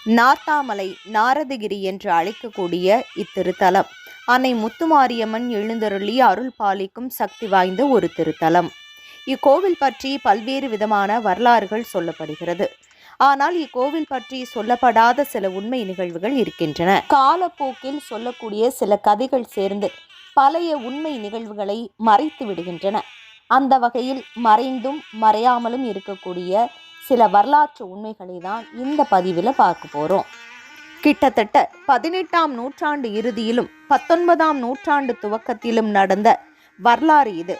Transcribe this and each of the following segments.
நார்த்தாமலை நாரதகிரி என்று அழைக்கக்கூடிய இத்திருத்தலம் அன்னை முத்துமாரியம்மன் எழுந்தருளி அருள் பாலிக்கும் சக்தி வாய்ந்த ஒரு திருத்தலம். இக்கோவில் பற்றி பல்வேறு விதமான வரலாறுகள் சொல்லப்படுகிறது. ஆனால் இக்கோவில் பற்றி சொல்லப்படாத சில உண்மை நிகழ்வுகள் இருக்கின்றன. காலப்போக்கில் சொல்லக்கூடிய சில கதைகள் சேர்ந்து பழைய உண்மை நிகழ்வுகளை மறைத்து விடுகின்றன. அந்த வகையில் மறைந்தும் மறையாமலும் இருக்கக்கூடிய சில வரலாற்று உண்மைகளை தான் இந்த பதிவில் பார்க்க போகிறோம். கிட்டத்தட்ட 18ஆம் நூற்றாண்டு இறுதியிலும் 19ஆம் நூற்றாண்டு துவக்கத்திலும் நடந்த வரலாறு இது.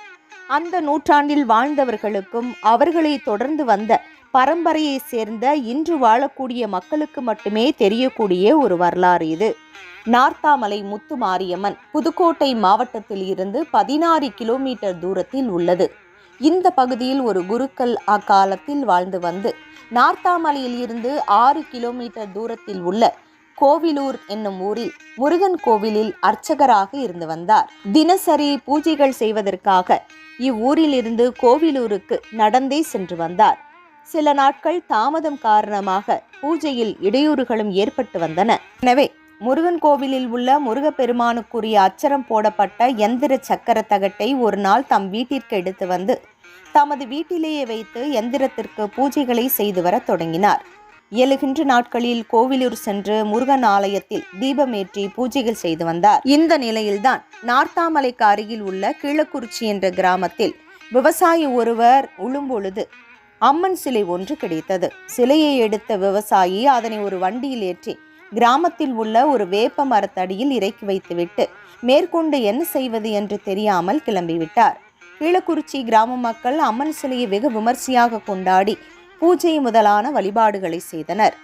அந்த நூற்றாண்டில் வாழ்ந்தவர்களுக்கும் அவர்களை தொடர்ந்து வந்த பரம்பரையை சேர்ந்த இன்று வாழக்கூடிய மக்களுக்கு மட்டுமே தெரியக்கூடிய ஒரு வரலாறு இது. நார்த்தாமலை முத்துமாரியம்மன் புதுக்கோட்டை மாவட்டத்தில் இருந்து 16 கிலோமீட்டர் தூரத்தில் உள்ளது. இந்த பகுதியில் ஒரு குருக்கள் அக்காலத்தில் வாழ்ந்து வந்து நார்த்தாமலையில் இருந்து 6 கிலோமீட்டர் தூரத்தில் உள்ள கோவிலூர் என்னும் ஊரில் முருகன் கோவிலில் அர்ச்சகராக இருந்து வந்தார். தினசரி பூஜைகள் செய்வதற்காக இவ்வூரில் இருந்து கோவிலூருக்கு நடந்தே சென்று வந்தார். சில நாட்கள் தாமதம் காரணமாக பூஜையில் இடையூறுகளும் ஏற்பட்டு வந்தன. எனவே முருகன் கோவிலில் உள்ள முருகப்பெருமானுக்குரிய அச்சரம் போடப்பட்ட எந்திர சக்கர தகட்டை ஒரு நாள் தம் வீட்டிற்கு எடுத்து வந்து தமது வீட்டிலேயே வைத்து எந்திரத்திற்கு பூஜைகளை செய்து வர தொடங்கினார். எழுகின்ற நாட்களில் கோவிலூர் சென்று முருகன் ஆலயத்தில் தீபமேற்றி பூஜைகள் செய்து வந்தார். இந்த நிலையில்தான் நார்த்தாமலைக்கு அருகில் உள்ள கீழக்குறிச்சி என்ற கிராமத்தில் விவசாயி ஒருவர் உழும்பொழுது அம்மன் சிலை ஒன்று கிடைத்தது. சிலையை எடுத்த விவசாயி அதனை ஒரு வண்டியில் ஏற்றி கிராமத்தில் உள்ள ஒரு வேப்ப மரத்தடியில் இறக்கி வைத்துவிட்டு மேற்கொண்டு என்ன செய்வது என்று தெரியாமல் கிளம்பிவிட்டார். கீழக்குறிச்சி கிராம மக்கள் அம்மன் சிலையை வெகு விமர்சையாக கொண்டாடி பூஜை முதலான வழிபாடுகளை செய்தனர்.